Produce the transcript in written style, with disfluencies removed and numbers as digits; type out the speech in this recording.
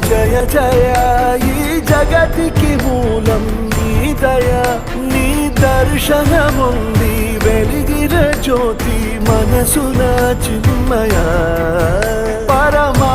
జయ జయ ఈ జగతికి మూలం నీ దయ నీ దర్శనముంది వెలిగిన జ్యోతి మనసున చిన్మయ పరమా